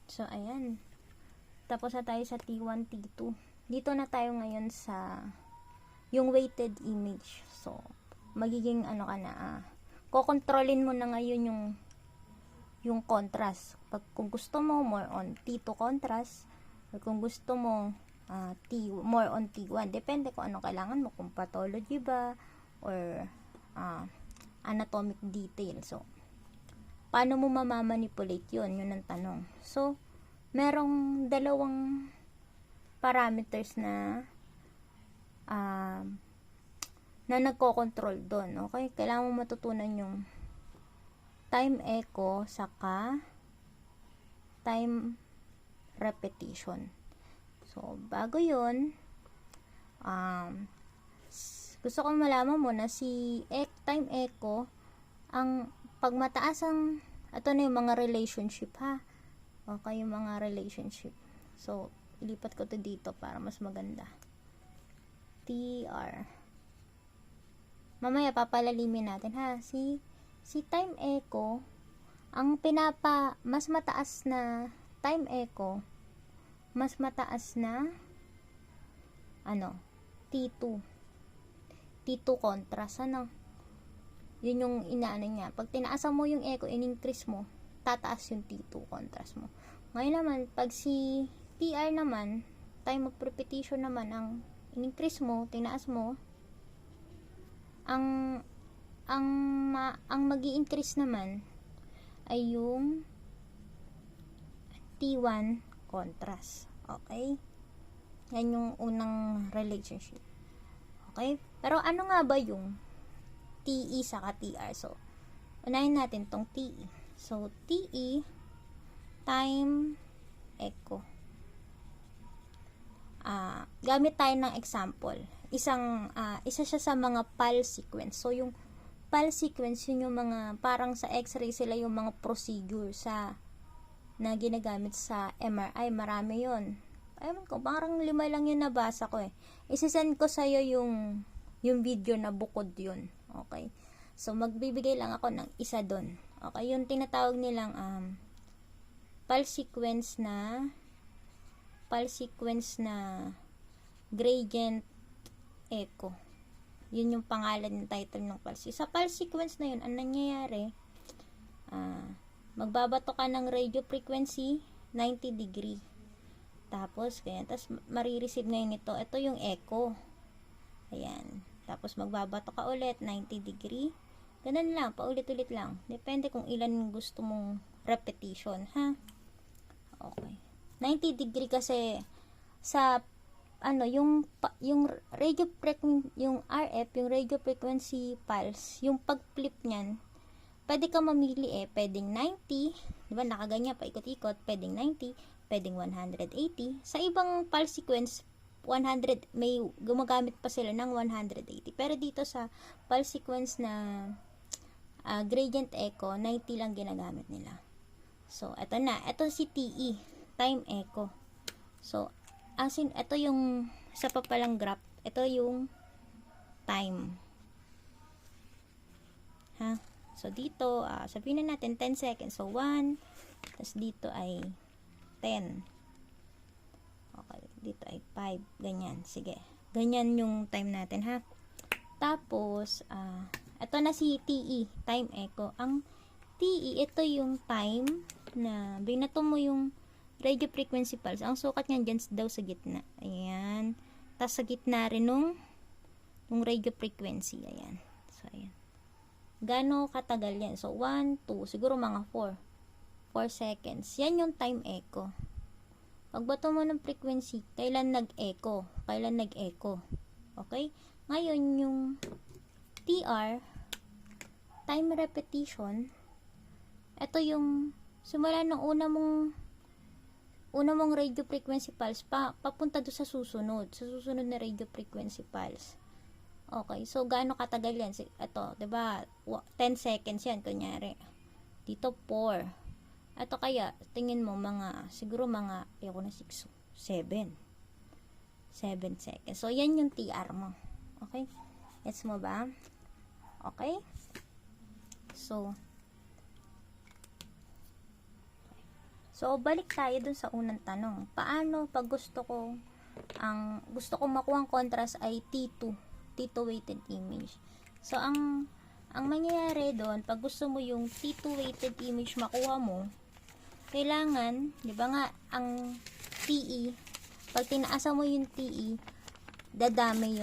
So, ayan. Tapos na tayo sa T1, T2. Dito na tayo ngayon sa yung weighted image. So, magiging ano ka na, kokontrolin mo na ngayon yung contrast. Kung gusto mo, more on T2 contrast. Or kung gusto mo, more on T1. Depende kung ano kailangan mo. Kung pathology ba, or anatomic detail. So, paano mo mamamanipulate yun? Yun ang tanong. So, merong dalawang parameters na nagko-control doon. Okay? Kailangan mo matutunan yung time echo saka time repetition. So, bago yun, gusto kong malaman mo na si time echo, ang pagmataas ang, ito na yung mga relationship ha. Okay, yung mga relationship. So, ilipat ko to dito para mas maganda. TR. Mamaya papalalimin natin ha. Si time echo, ang mas mataas na time echo, mas mataas na T2. T2 contrast, yun yung inaano niya. Pag tinaasan mo yung echo, in-increase mo, tataas yung T2 contrast mo. Ngayon naman, pag si TR naman, time of repetition naman, ang in-increase mo, tinaas mo, ang magi-increase naman ay yung T1 contrast. Okay? Yan yung unang relationship. Okay? Pero ano nga ba yung TE saka TR? So, unahin natin tong TE. So, TE, time echo. Gamit tayo ng example. Isa siya sa mga PAL sequence. So, yung PAL sequence, yun yung mga, parang sa x-ray sila yung mga procedure na ginagamit sa MRI. Marami yun. Ayun ko, parang 5 lang yung nabasa ko eh. Isisend ko sa'yo yung video na bukod yun. Okay? So, magbibigay lang ako ng isa dun. Okay? Yung tinatawag nilang PAL sequence na gradient echo. Yun yung pangalan ng title ng PAL sequence. Sa PAL sequence na yun, ang nangyayari, magbabato ka ng radio frequency 90 degree. Tapos marireceive ngayon ito. Ito yung echo. Ayan. Tapos magbabato ka ulit 90 degree. Ganun lang, paulit-ulit lang. Depende kung ilan gusto mong repetition, ha? Okay. 90 degree kasi sa yung radio frequency, yung RF, yung radio frequency pulse, yung pag-flip niyan, pwede ka mamili pwedeng 90, di ba, nakaganyan pa ikot-ikot, pwedeng 90, pwedeng 180. Sa ibang pulse sequence, 100, may gumagamit pa sila ng 180. Pero dito sa pulse sequence na gradient echo, 90 lang ginagamit nila. So, ito si TE, time echo. So, ito yung isa pa palang graph. Ito yung time. Ha? So, dito, sabihin na natin 10 seconds. So, 1. Tapos, dito ay 10. Okay. Dito ay 5. Ganyan. Sige. Ganyan yung time natin, ha? Tapos, ito na si TE, time echo. Ang TE, ito yung time na binato mo yung radio frequency pulse. Ang sukat niyan dyan daw sa gitna. Ayan. Tapos sa gitna rin nung radio frequency. Ayan. So, ayan. Gano katagal yan? So, 1, 2, siguro mga 4 seconds. Yan yung time echo. Pagbato mo ng frequency, kailan nag-echo? Kailan nag-echo? Okay? Ngayon, yung TR, time repetition, ito yung simula ng una mong radio frequency pulse papunta doon sa susunod na radio frequency pulse. Okay, so gaano katagal yan? Ito, 'di ba? 10 seconds yan kunyari. Dito 4. Ito kaya tingin mo siguro mga 6, 7 seconds. So yan yung TR mo. Okay? Gets mo ba? Okay? So So, balik tayo dun sa unang tanong. Paano pag gusto ko makuha ang contrast ay T2 weighted image. So, ang mangyayari doon, pag gusto mo yung T2 weighted image makuha mo, kailangan, di ba nga, ang TE, pag tinaasa mo yung TE, dadami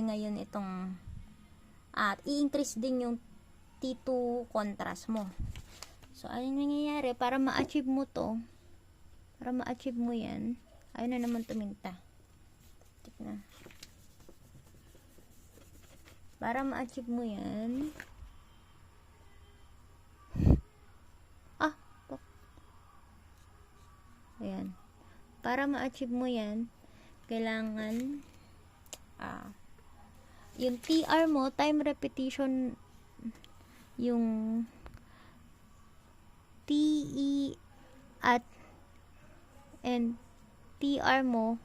ngayon itong, at i-increase din yung T2 contrast mo. So, ano nangyayari? Para ma-achieve mo to, para ma-achieve mo yan, ayun na naman tuminta. Tignan. Para ma-achieve mo yan, ayan. Para ma-achieve mo yan, kailangan, yung TR mo, time repetition, yung TE and TR mo,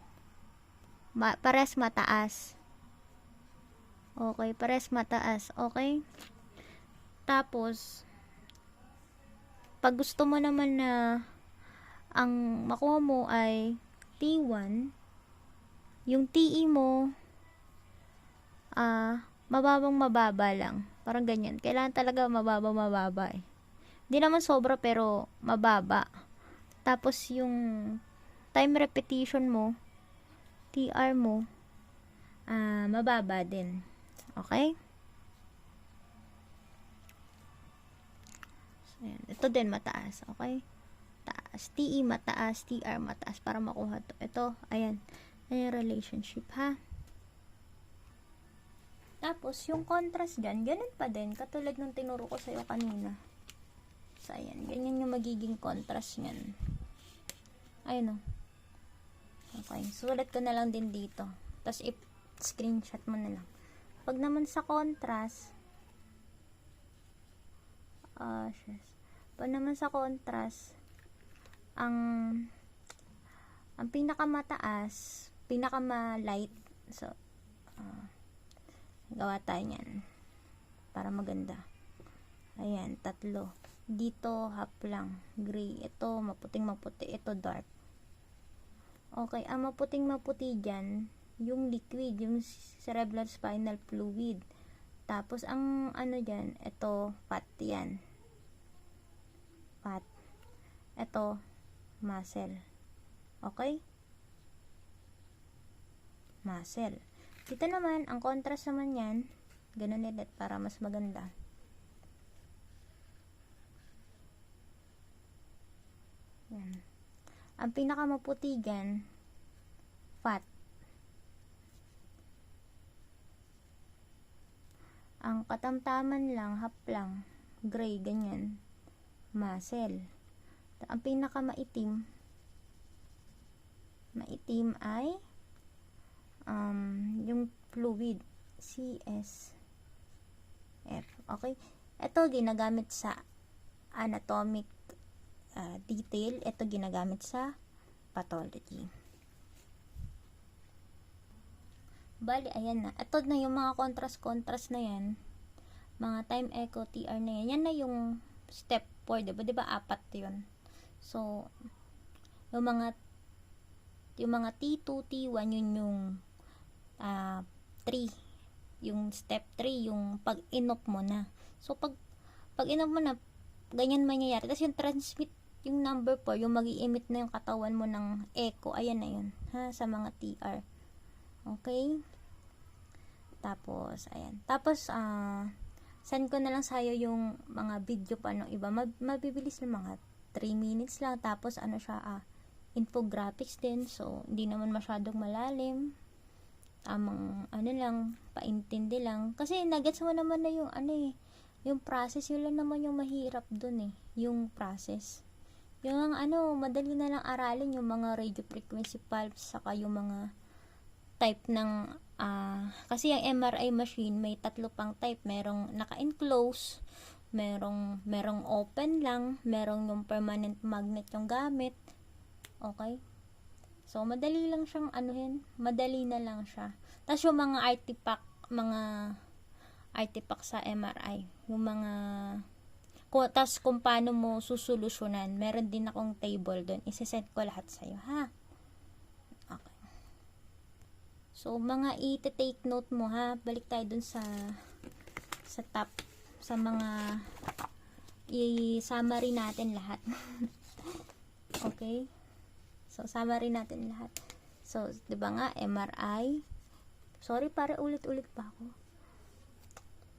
pares mataas. Okay, pares mataas. Okay? Tapos, pag gusto mo naman na ang makuha mo ay T1, yung TE mo, mababa lang. Parang ganyan. Kailangan talaga mababa eh. Hindi naman sobra pero mababa. Tapos yung time repetition mo, TR mo, mababa din. Okay? So, yan. Ito din mataas. Okay? Taas. TE mataas, TR mataas para makuha to. Ito, ayan. Ayan relationship, ha? Tapos, yung contrast dyan, ganun pa din. Katulad nung tinuro ko sa'yo kanina. So, ayan. Ganyan yung magiging contrast nyan. Ayan o. Okay. Sulat ko na lang din dito. Tapos, screenshot mo na lang. Pag naman sa contrast, pag naman sa contrast, ang pinakamataas, pinakama-light, so, gawa tayo niyan para maganda. Ayan, 3. Dito, half lang. Gray. Ito, maputing-maputi. Ito, dark. Okay, ang maputing-maputi dyan, yung liquid, yung cerebral spinal fluid. Tapos, ang ano dyan, ito, fat yan. Fat. Ito, muscle. Okay? Muscle. Dito naman, ang contrast naman yan, ganun ulit para mas maganda. Yan. Ang pinakamaputi dyan, fat. Ang katamtaman lang, half lang, gray, ganyan, muscle. Ang pinakamaitim, ay yung fluid, CSF. Okay? Ito ginagamit sa anatomic detail. Ito ginagamit sa pathology. Bali, ayan na. Ito na yung mga contrast na yan. Mga time echo, TR na yan. Yan na yung step 4, diba? Diba 4 yun? So, yung mga T2, T1, yun yung 3. Yung step 3, yung pag-inop mo na. So, pag inop mo na, ganyan mangyayari. Tapos yung transmit, yung number 4, yung mag-i-emit na yung katawan mo ng echo. Ayan na yun. Ha? Sa mga TR. Okay? Tapos, ayan. Tapos, send ko na lang sa'yo yung mga video pa ng iba. Mabibilis na mga 3 minutes lang. Tapos, ano siya, infographics din. So, hindi naman masyadong malalim. Tamang, lang, paintindi lang. Kasi, nagets mo naman na yung, yung process. Yun lang naman yung mahirap dun yung process. Yung, madali na lang aralin yung mga radio frequency pulse, saka yung mga type ng, kasi yung MRI machine, may 3 pang type. Merong naka-enclose, merong open lang, merong yung permanent magnet yung gamit. Okay? So, madali lang siyang madali na lang siya. Tapos yung mga artifact sa MRI, yung mga tas kung paano mo susolusyonan, meron din akong table doon. Isesend ko lahat sa'yo, ha? Okay. So, mga i-take note mo, ha? Balik tayo dun sa top, sa mga i-summary natin lahat. Okay? So, summary natin lahat. So, di ba nga, MRI. Sorry, pare, ulit-ulit pa ako.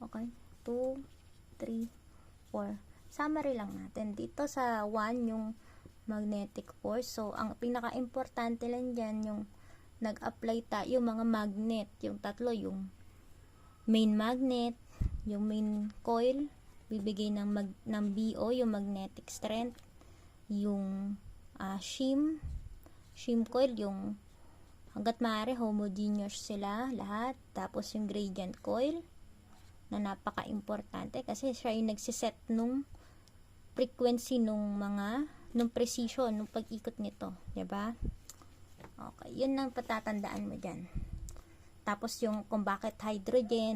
Okay? 2, 3, 4. Summary lang natin. Dito sa 1, yung magnetic force. So, ang pinaka-importante lang dyan, yung nag-apply tayo, yung mga magnet. Yung tatlo, yung main magnet, yung main coil, bibigay ng BO, yung magnetic strength, yung shim coil, yung hanggat maaari homogeneous sila lahat. Tapos yung gradient coil, na napaka-importante kasi siya yung nagsiset nung frequency nung precision nung pag-ikot nito, 'di ba? Okay, yun ang patatandaan mo diyan. Tapos yung kung bakit hydrogen,